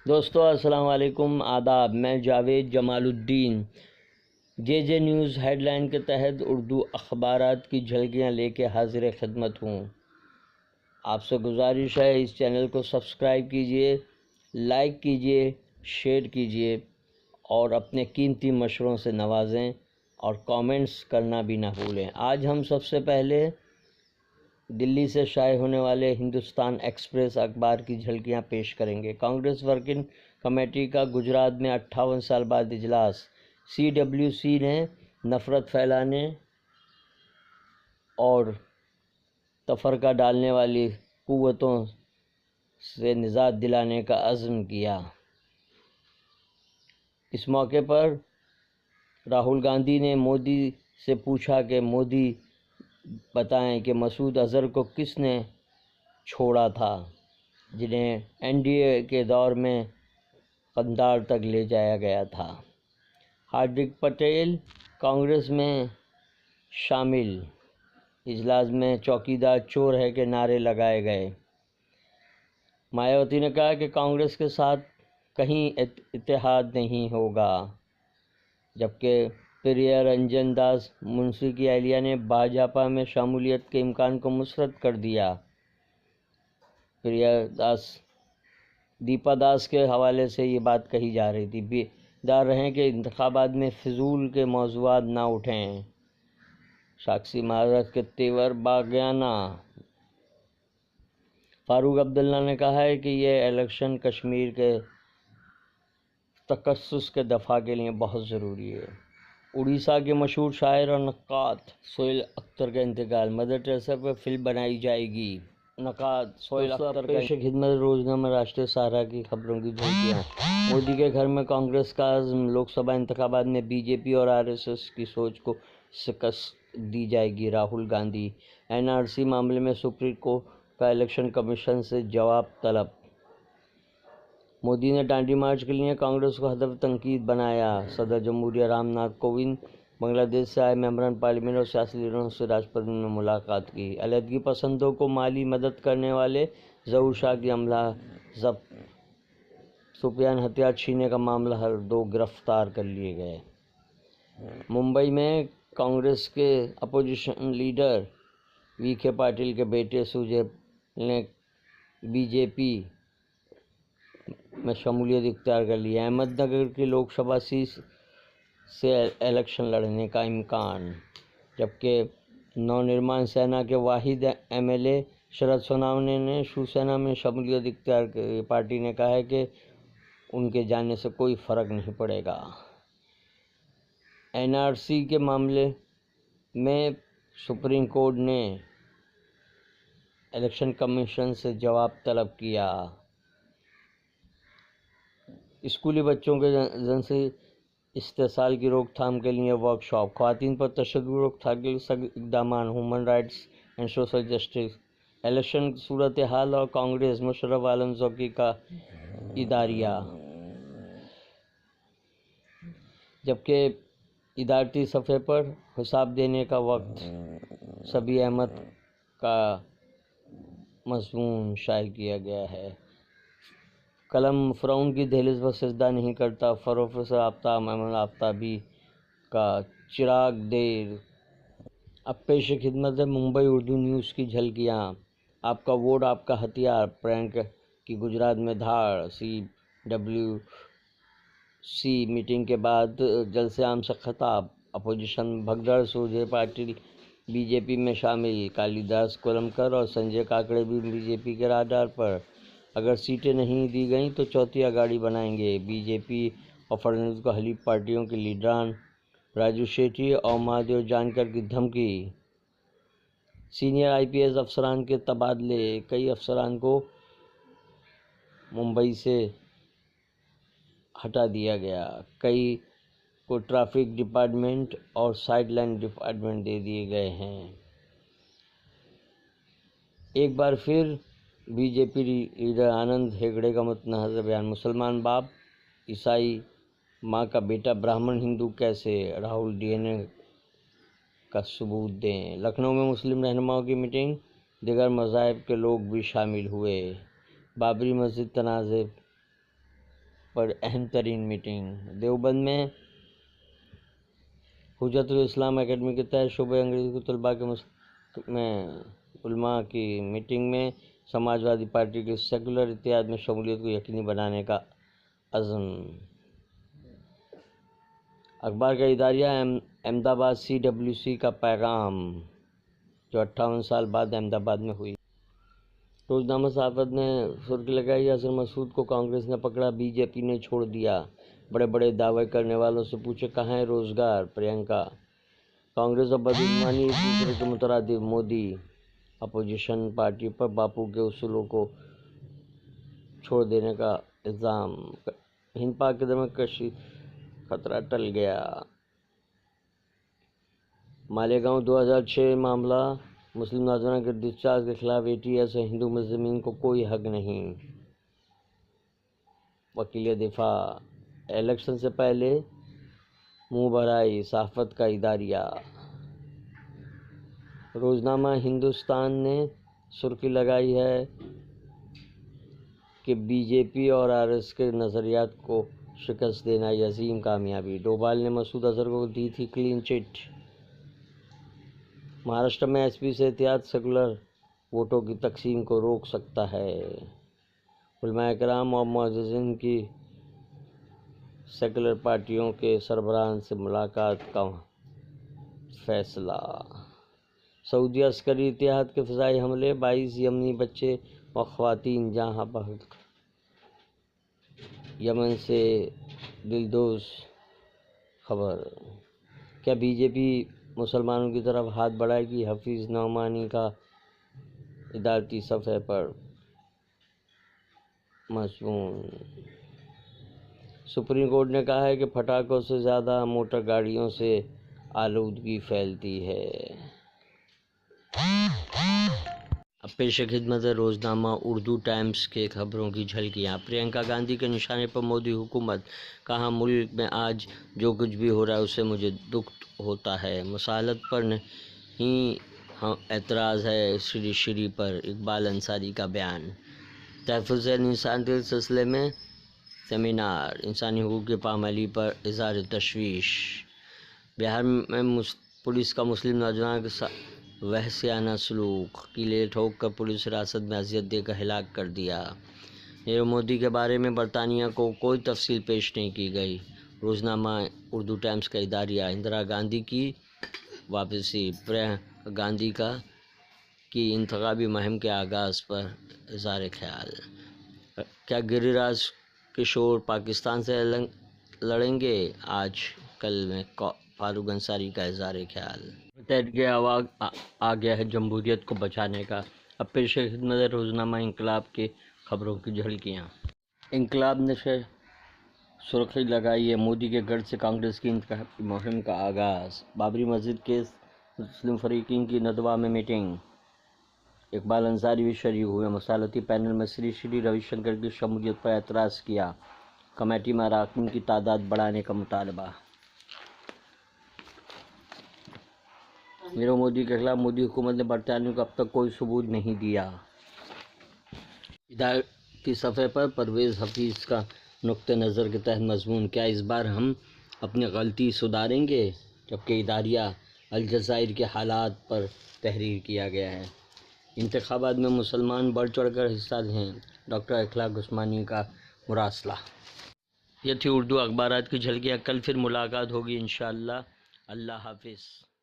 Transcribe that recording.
دوستو السلام علیکم، آداب۔ میں جاوید جمال الدین جے نیوز ہیڈ لائن کے تحت اردو اخبارات کی جھلکیاں لے کے حاضر خدمت ہوں۔ آپ سے گزارش ہے اس چینل کو سبسکرائب کیجئے، لائک کیجئے، شیئر کیجئے اور اپنے قیمتی مشوروں سے نوازیں اور کامنٹس کرنا بھی نہ بھولیں۔ آج ہم سب سے پہلے دلی سے شائع ہونے والے ہندوستان ایکسپریس اخبار کی جھلکیاں پیش کریں گے۔ کانگریس ورکنگ کمیٹی کا گجرات میں 58 سال بعد اجلاس۔ CWC نے نفرت پھیلانے اور تفرقہ ڈالنے والی قوتوں سے نجات دلانے کا عزم کیا۔ اس موقع پر راہل گاندھی نے مودی سے پوچھا کہ مودی بتائیں کہ مسعود اظہر کو کس نے چھوڑا تھا، جنہیں NDA کے دور میں قندھار تک لے جایا گیا تھا۔ ہاردک پٹیل کانگریس میں شامل۔ اجلاس میں چوکیدار چور ہے کے نعرے لگائے گئے۔ مایاوتی نے کہا کہ کانگریس کے ساتھ کہیں اتحاد نہیں ہوگا، جبکہ پریا رنجن داس منسی کی اہلیہ نے بھاجپا میں شمولیت کے امکان کو مسترد کر دیا۔ دیپا داس کے حوالے سے یہ بات کہی جا رہی تھی، بیدار رہیں کہ انتخابات میں فضول کے موضوعات نہ اٹھیں۔ ساکشی مہاراج کے تیور باغیانہ۔ فاروق عبداللہ نے کہا ہے کہ یہ الیکشن کشمیر کے تخصص کے دفاع کے لیے بہت ضروری ہے۔ اڑیسہ کے مشہور شاعر اور نقاد سہیل اختر کا انتقال۔ مدر ٹریسا پر فلم بنائی جائے گی۔ نقاد سہیل اختر کا پیش خدمت روزنامہ راشٹریہ سہارا کی خبروں کی جھلکیاں۔ مودی کے گھر میں کانگریس کا عزم۔ لوک سبھا انتخابات میں BJP اور RSS کی سوچ کو شکست دی جائے گی، راہل گاندھی۔ NRC معاملے میں سپریم کورٹ کا الیکشن کمیشن سے جواب طلب۔ مودی نے ڈانڈی مارچ کے لیے کانگریس کو ہدف تنقید بنایا۔ صدر جمہوریہ رام ناتھ کووند بنگلہ دیش سے آئے ممبران پارلیمنٹ اور سیاسی لیڈروں سے راج بھون میں ملاقات کی۔ علیحدگی پسندوں کو مالی مدد کرنے والے ظہور شاہ کی عملہ ضبط۔ شوپیان ہتھیار چھیننے کا معاملہ حل، 2 گرفتار کر لیے گئے۔ ممبئی میں کانگریس کے اپوزیشن لیڈر وکھے پاٹل کے بیٹے سوجے نے BJP میں شمولیت اختیار کر لی۔ احمد نگر کی لوک سبھا سیٹ سے الیکشن لڑنے کا امکان، جبکہ نونرمان سینا کے واحد MLA شرد سوناونے نے شیوسینا میں شمولیت اختیار کی۔ پارٹی نے کہا ہے کہ ان کے جانے سے کوئی فرق نہیں پڑے گا۔ NRC کے معاملے میں سپریم کورٹ نے الیکشن کمیشن سے جواب طلب کیا۔ اسکولی بچوں کے جنسی استحصال کی روک تھام کے لیے ورکشاپ۔ خواتین پر تشدد کی روک تھام کے لیے سخت اقدامات۔ Human rights and social justice. Election کی صورتحال اور کانگریس، مشرف عالم ذوقی کا اداریہ۔ جبکہ ادارتی صفحے پر حساب دینے کا وقت، صبی احمد کا مضمون شائع کیا گیا ہے۔ قلم فرعون کی دہلیز پر سجدہ نہیں کرتا، پروفیسر آفتاب احمد آفتابی کا چراغ دیر۔ اب پیش خدمت ہے ممبئی اردو نیوز کی جھلکیاں۔ آپ کا ووٹ آپ کا ہتھیار، پرینکا کی گجرات میں دھاڑ۔ CWC میٹنگ کے بعد جلسہ عام سے خطاب۔ اپوزیشن بھگدڑ، سوجے پاٹل BJP میں شامل۔ کالی داس کولمکر اور سنجے کاکڑے بھی BJP کے رادار پر۔ اگر سیٹیں نہیں دی گئیں تو چوتھی اگاڑی بنائیں گے۔ BJP اور فڈنویس کو حلیف پارٹیوں کے لیڈران راجو شیٹھی اور مہادیو جانکر کی دھمکی۔ سینئر IPS افسران کے تبادلے۔ کئی افسران کو ممبئی سے ہٹا دیا گیا، کئی کو ٹریفک ڈپارٹمنٹ اور سائیڈ لائن ڈپارٹمنٹ دے دیے گئے ہیں۔ ایک بار پھر BJP لیڈر آنند ہیگڑے کا متنازع بیان۔ مسلمان باپ، عیسائی ماں کا بیٹا، برہمن ہندو کیسے؟ راہل DNA کا ثبوت دیں۔ لکھنؤ میں مسلم رہنماؤں کی میٹنگ، دیگر مذاہب کے لوگ بھی شامل ہوئے۔ بابری مسجد تنازع پر اہم ترین میٹنگ۔ دیوبند میں حجت الاسلام اکیڈمی کے تحت شعبہ انگریزی کے طلباء میں علماء کی میٹنگ میں سماج وادی پارٹی کے سیکولر اتحاد میں شمولیت کو یقینی بنانے کا عزم۔ اخبار کا اداریہ احمد آباد CWC کا پیغام، جو 58 سال بعد احمد آباد میں ہوئی۔ روزنامہ صحافت نے سرخی لگائی، اظہر مسعود کو کانگریس نے پکڑا، BJP نے چھوڑ دیا، بڑے بڑے دعوے کرنے والوں سے پوچھے کہاں ہے روزگار؟ پرینکا۔ کانگریس اور بدعنوانی ایک دوسرے کے مترادف، مودی۔ اپوزیشن پارٹی پر باپو کے اصولوں کو چھوڑ دینے کا الزام۔ ہند پاک کے درمیان کشیدگی خطرہ ٹل گیا۔ مالیگاؤں 2006 معاملہ، مسلم نوجوان کے ڈسچارج کے خلاف ATS اور ہندو ملزمین کو کوئی حق نہیں۔ وکیل دفاع۔ الیکشن سے پہلے منہ بھرائی، صحافت کا اداریہ۔ روزنامہ ہندوستان نے سرخی لگائی ہے کہ BJP اور RS کے نظریات کو شکست دینا یہ عظیم کامیابی۔ ڈوبھال نے مسعود اظہر کو دی تھی کلین چٹ۔ مہاراشٹر میں SP سے اتحاد سیکولر ووٹوں کی تقسیم کو روک سکتا ہے۔ علماء کرام اور معززین کی سیکولر پارٹیوں کے سربراہان سے ملاقات کا فیصلہ۔ سعودی عسکری اتحاد کے فضائی حملے، 22 یمنی بچے و خواتین جاں بحق۔ یمن سے دلدوز خبر۔ کیا BJP مسلمانوں کی طرف ہاتھ بڑھائے گی؟ حفیظ نعمانی کا ادارتی صفحے پر مضمون۔ سپریم کورٹ نے کہا ہے کہ پٹاخوں سے زیادہ موٹر گاڑیوں سے آلودگی پھیلتی ہے۔ اب پیش خدمت ہے روزنامہ اردو ٹائمز کے خبروں کی جھلکیاں۔ پرینکا گاندھی کے نشانے پر مودی حکومت، کہا ملک میں آج جو کچھ بھی ہو رہا ہے اس سے مجھے دکھ ہوتا ہے۔ مسالت پر نہیں اعتراض ہے، شری پر اقبال انصاری کا بیان۔ تحفظ انسان کے سلسلے میں سیمینار، انسانی حقوق کی پامالی پر اظہار تشویش۔ بہار میں پولیس کا مسلم نوجوان کے ساتھ وحشیانہ سلوک، کیلیں ٹھوک کر پولیس حراست میں اذیت دے کر ہلاک کر دیا۔ نیرو مودی کے بارے میں برطانیہ کو کوئی تفصیل پیش نہیں کی گئی۔ روزنامہ اردو ٹائمز کا اداریہ۔ اندرا گاندھی کی واپسی، پرینکا گاندھی کی انتخابی مہم کے آغاز پر اظہار خیال۔ کیا گری راج کشور پاکستان سے لڑیں گے؟ آج کل میں فاروق انصاری کا اظہار خیال۔ تحریک آواز آ گیا ہے جمہوریت کو بچانے کا۔ اب پیش خدمت ہے روزنامہ انقلاب کے خبروں کی جھلکیاں۔ انقلاب نے سرخی لگائی ہے، مودی کے گڑھ سے کانگریس کی انتخابی مہم کا آغاز۔ بابری مسجد کیس مسلم فریقین کی ندوہ میں میٹنگ، اقبال انصاری بھی شریک ہوئے۔ مصالحتی پینل میں شری روی شنکر کی شمولیت پر اعتراض کیا، کمیٹی میں اراکین کی تعداد بڑھانے کا مطالبہ۔ نیرو مودی کے خلاف مودی حکومت نے برطانیہ کو اب تک کوئی ثبوت نہیں دیا۔ ادارتی صفحے پر پرویز حفیظ کا نقطہ نظر کے تحت مضمون، کیا اس بار ہم اپنی غلطی سدھاریں گے؟ جبکہ اداریہ الجزائر کے حالات پر تحریر کیا گیا ہے۔ انتخابات میں مسلمان بڑھ چڑھ کر حصہ لیں، ڈاکٹر اخلاق عثمانی کا مراسلہ۔ یہ تھی اردو اخبارات کی جھلکیاں، کل پھر ملاقات ہوگی انشاءاللہ۔ اللہ حافظ۔